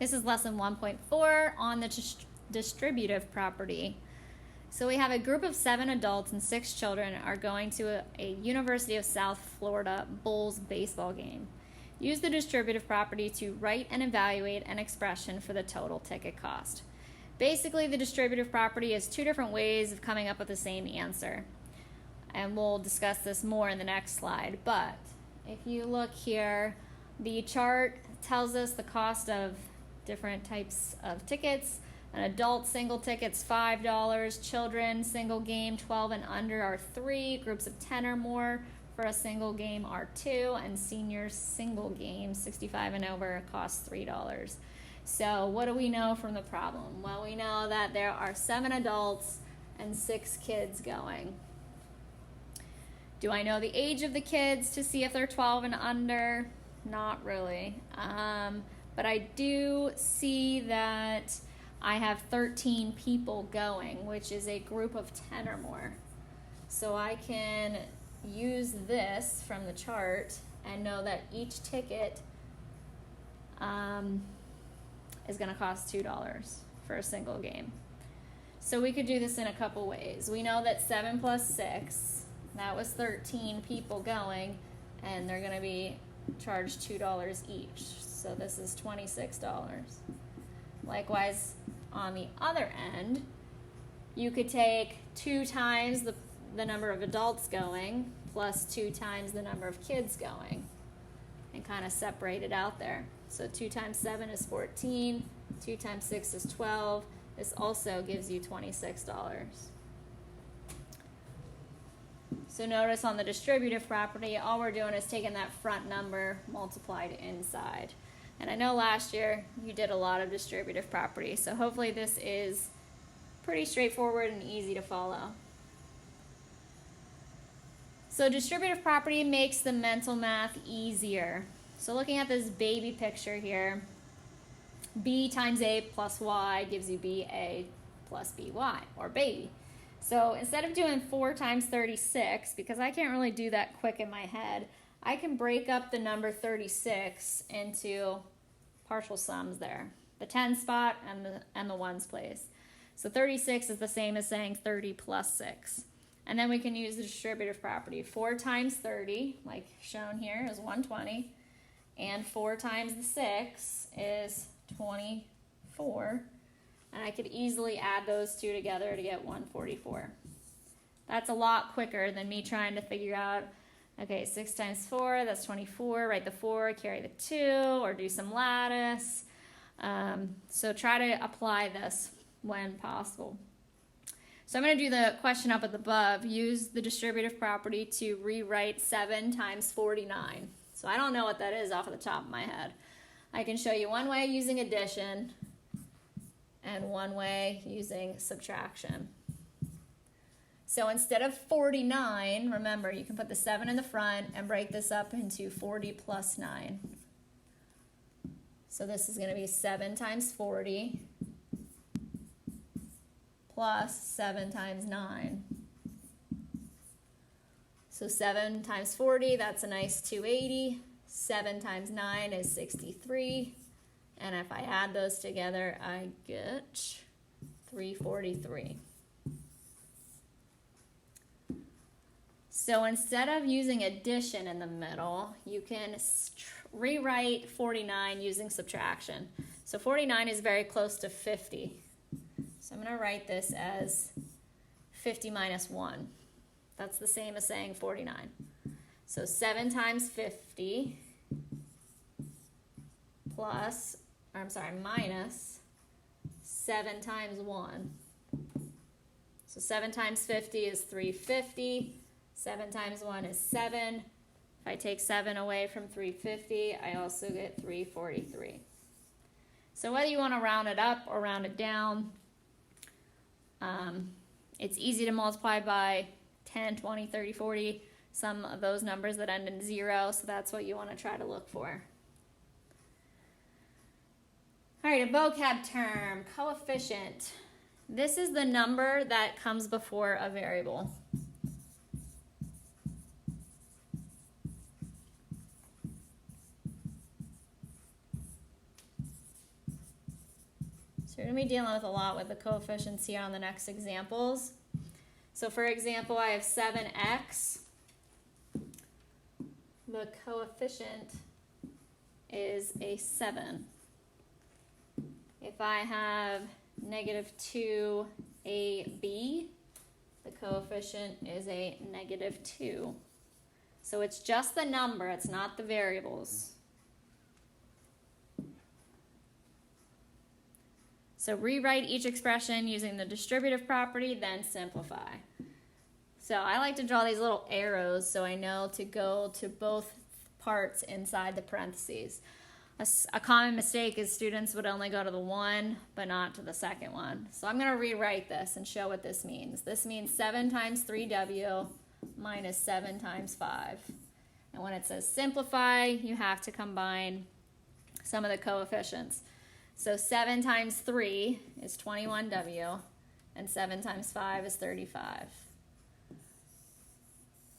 This is lesson 1.4 on the distributive property. So we have a group of 7 adults and 6 children are going to a University of South Florida Bulls baseball game. Use the distributive property to write and evaluate an expression for the total ticket cost. Basically, the distributive property is 2 different ways of coming up with the same answer. And we'll discuss this more in the next slide. But if you look here, the chart tells us the cost of different types of tickets. An adult single ticket's $5, children single game 12 and under are 3, groups of 10 or more for a single game are 2, and seniors single game 65 and over costs $3. So what do we know from the problem? Well, we know that there are 7 adults and 6 kids going. Do I know the age of the kids to see if they're 12 and under? Not really. But I do see that I have 13 people going, which is a group of 10 or more. So I can use this from the chart and know that each ticket is going to cost $2 for a single game. So we could do this in a couple ways. We know that 7 plus 6, that was 13 people going, and they're going to be charged $2 each. So this is $26. Likewise, on the other end, you could take 2 times the number of adults going plus 2 times the number of kids going and kind of separate it out there. So 2 times 7 is 14, 2 times 6 is 12. This also gives you $26. So notice on the distributive property, all we're doing is taking that front number multiplied inside. And I know last year you did a lot of distributive property, so hopefully this is pretty straightforward and easy to follow. So distributive property makes the mental math easier. So looking at this baby picture here, b times a plus y gives you ba plus by, or baby. So instead of doing 4 times 36, because I can't really do that quick in my head, I can break up the number 36 into partial sums there, the 10 spot and the ones place. So 36 is the same as saying 30 plus 6. And then we can use the distributive property. 4 times 30, like shown here, is 120. And 4 times the 6 is 24. And I could easily add those 2 together to get 144. That's a lot quicker than me trying to figure out, okay, 6 times 4, that's 24. Write the 4, carry the 2, or do some lattice. So try to apply this when possible. So I'm going to do the question up above. Use the distributive property to rewrite 7 times 49. So I don't know what that is off of the top of my head. I can show you one way using addition and one way using subtraction. So instead of 49, remember, you can put the 7 in the front and break this up into 40 plus 9. So this is going to be 7 times 40 plus 7 times 9. So 7 times 40, that's a nice 280. 7 times 9 is 63. And if I add those together, I get 343. So instead of using addition in the middle, you can rewrite 49 using subtraction. So 49 is very close to 50. So I'm going to write this as 50 minus 1. That's the same as saying 49. So 7 times 50 minus 7 times 1. So 7 times 50 is 350. 7 times 1 is 7. If I take 7 away from 350, I also get 343. So whether you want to round it up or round it down, it's easy to multiply by 10, 20, 30, 40, some of those numbers that end in 0, so that's what you want to try to look for. All right, a vocab term, coefficient. This is the number that comes before a variable. So you're going to be dealing with a lot with the coefficients here on the next examples. So for example, I have 7x. The coefficient is a 7. If I have negative 2ab, the coefficient is a negative 2. So it's just the number, it's not the variables. So rewrite each expression using the distributive property, then simplify. So I like to draw these little arrows so I know to go to both parts inside the parentheses. A common mistake is students would only go to the one, but not to the second one. So I'm going to rewrite this and show what this means. This means 7 times 3w minus 7 times 5. And when it says simplify, you have to combine some of the coefficients. So 7 times 3 is 21w, and 7 times 5 is 35.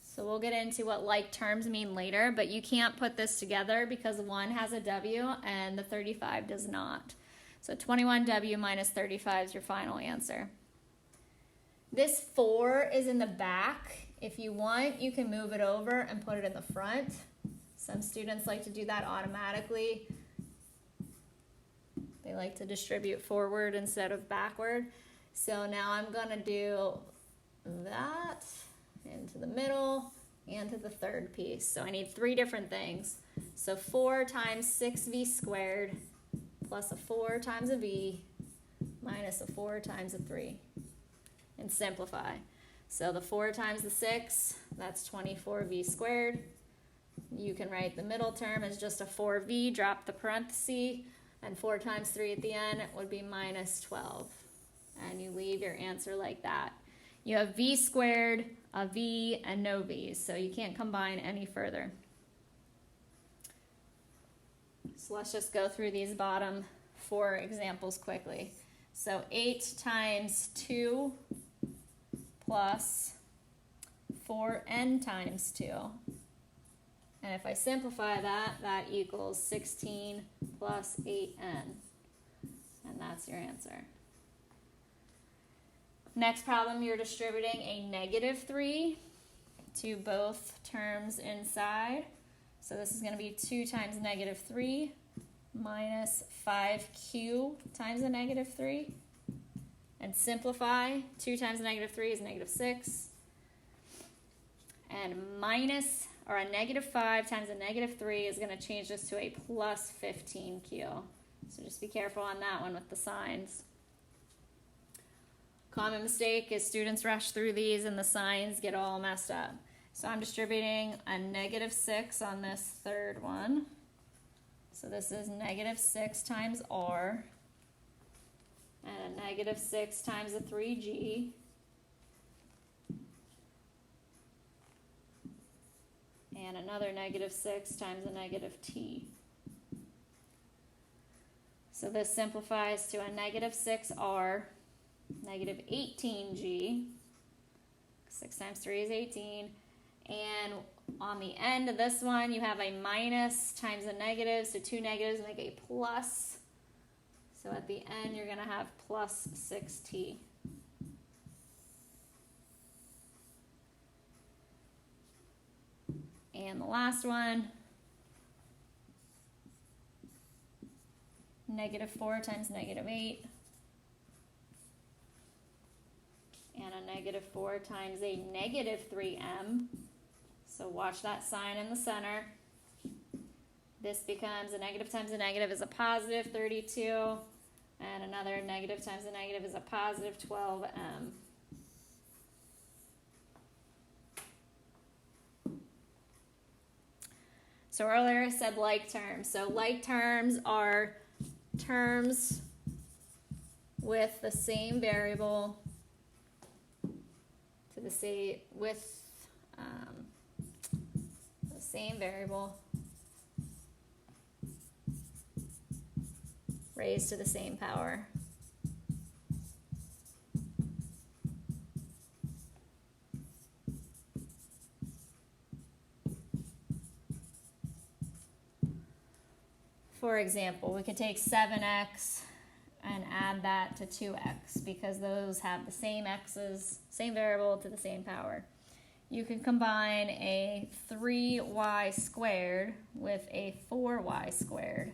So we'll get into what like terms mean later, but you can't put this together because 1 has a w and the 35 does not. So 21w minus 35 is your final answer. This 4 is in the back. If you want, you can move it over and put it in the front. Some students like to do that automatically. They like to distribute forward instead of backward. So now I'm going to do that into the middle and to the third piece. So I need 3 different things. So 4 times 6v squared plus a 4 times a v minus a 4 times a 3. And simplify. So the 4 times the 6, that's 24v squared. You can write the middle term as just a 4v, drop the parenthesis, and 4 times 3 at the end would be minus 12. And you leave your answer like that. You have v squared, a v, and no v's, so you can't combine any further. So let's just go through these bottom 4 examples quickly. So 8 times 2 plus 4n times 2. And if I simplify that, that equals 16 plus 8n. And that's your answer. Next problem, you're distributing a negative 3 to both terms inside. So this is going to be 2 times negative 3 minus 5q times a negative 3. And simplify. 2 times negative 3 is negative 6. And minus, or a negative 5 times a negative 3 is going to change this to a plus 15q. So just be careful on that one with the signs. Common mistake is students rush through these and the signs get all messed up. So I'm distributing a negative 6 on this third one. So this is negative 6 times r. And a negative 6 times a 3g. And another negative 6 times a negative t. So this simplifies to a negative 6r, negative 18g. 6 times 3 is 18. And on the end of this one, you have a minus times a negative. So 2 negatives make a plus. So at the end, you're going to have plus 6t. And the last one, negative 4 times negative 8. And a negative 4 times a negative 3m. So watch that sign in the center. This becomes a negative times a negative is a positive 32. And another negative times a negative is a positive 12m. So earlier I said like terms. So like terms are terms with the same variable to the same with the same variable raised to the same power. For example, we could take 7x and add that to 2x because those have the same x's, same variable to the same power. You can combine a 3y squared with a 4y squared.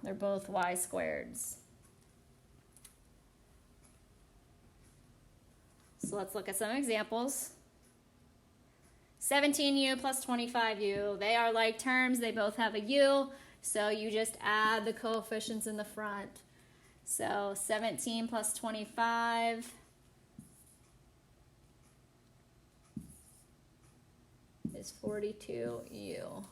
They're both y squareds. So let's look at some examples. 17u plus 25u, they are like terms, they both have a u, so you just add the coefficients in the front. So 17 plus 25 is 42u.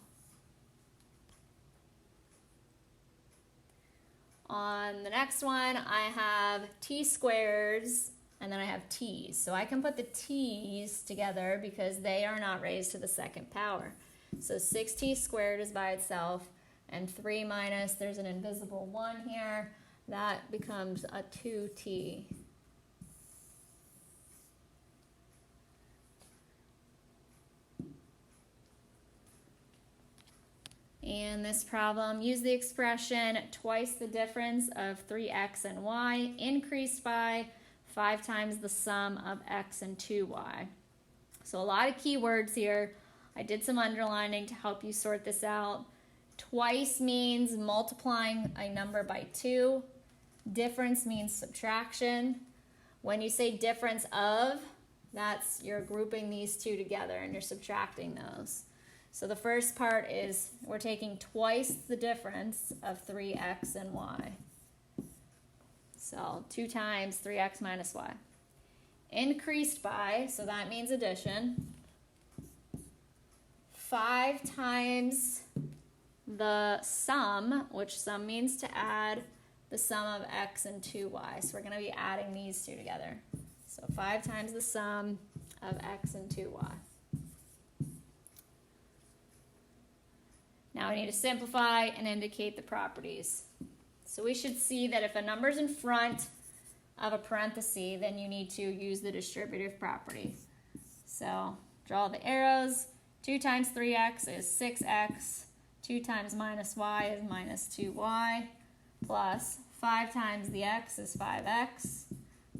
On the next one, I have t squareds, and then I have t's. So I can put the t's together because they are not raised to the second power. So 6t squared is by itself, and 3 minus, there's an invisible 1 here, that becomes a 2t. And this problem, use the expression twice the difference of 3x and y increased by 5 times the sum of x and 2y. So a lot of keywords here. I did some underlining to help you sort this out. Twice means multiplying a number by 2. Difference means subtraction. When you say difference of, that's you're grouping these two together and you're subtracting those. So the first part is we're taking twice the difference of 3x and y. So 2 times 3x minus y. Increased by, so that means addition. 5 times the sum, which sum means to add, the sum of x and 2y. So we're going to be adding these two together. So 5 times the sum of x and 2y. Now we need to simplify and indicate the properties. So we should see that if a number's in front of a parenthesis, then you need to use the distributive property. So draw the arrows. 2 times 3x is 6x. 2 times minus y is minus 2y. Plus 5 times the x is 5x.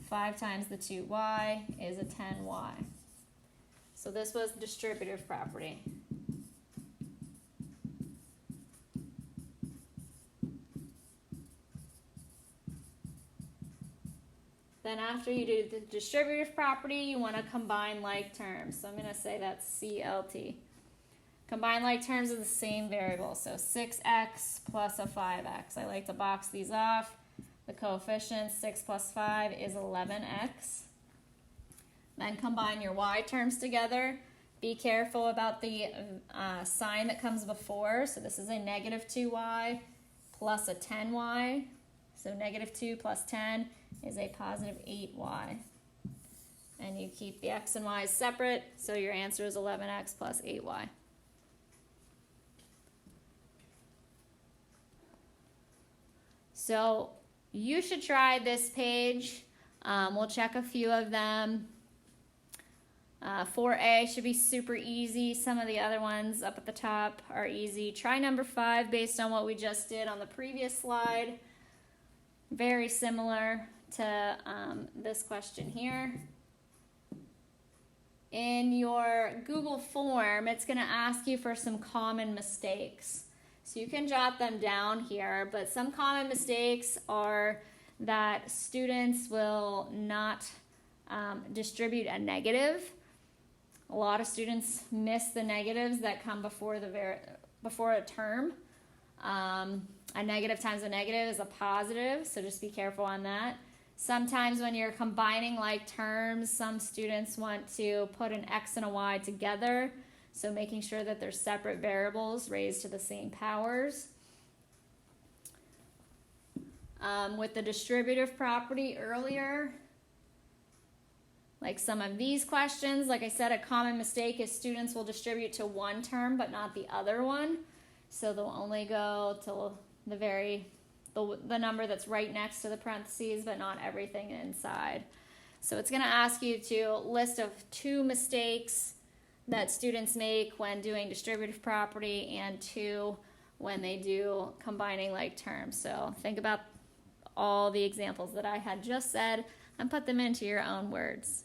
5 times the 2y is a 10y. So this was the distributive property. Then after you do the distributive property, you want to combine like terms. So I'm going to say that's CLT. Combine like terms of the same variable. So 6x plus a 5x. I like to box these off. The coefficient 6 plus 5 is 11x. Then combine your y terms together. Be careful about the sign that comes before. So this is a negative 2y plus a 10y. So negative 2 plus 10 is a positive 8y. And you keep the x and y separate, so your answer is 11x plus 8y. So you should try this page. We'll check a few of them. 4A should be super easy. Some of the other ones up at the top are easy. Try number 5 based on what we just did on the previous slide. Very similar to this question here. In your Google form, it's going to ask you for some common mistakes. So you can jot them down here, but some common mistakes are that students will not distribute a negative. A lot of students miss the negatives that come before a term. A negative times a negative is a positive, so just be careful on that. Sometimes when you're combining like terms, some students want to put an x and a y together, so making sure that they're separate variables raised to the same powers. With the distributive property earlier, like some of these questions, like I said, a common mistake is students will distribute to one term but not the other one. So they'll only go to the number that's right next to the parentheses, but not everything inside. So it's going to ask you to list of 2 mistakes that students make when doing distributive property and 2 when they do combining like terms. So think about all the examples that I had just said and put them into your own words.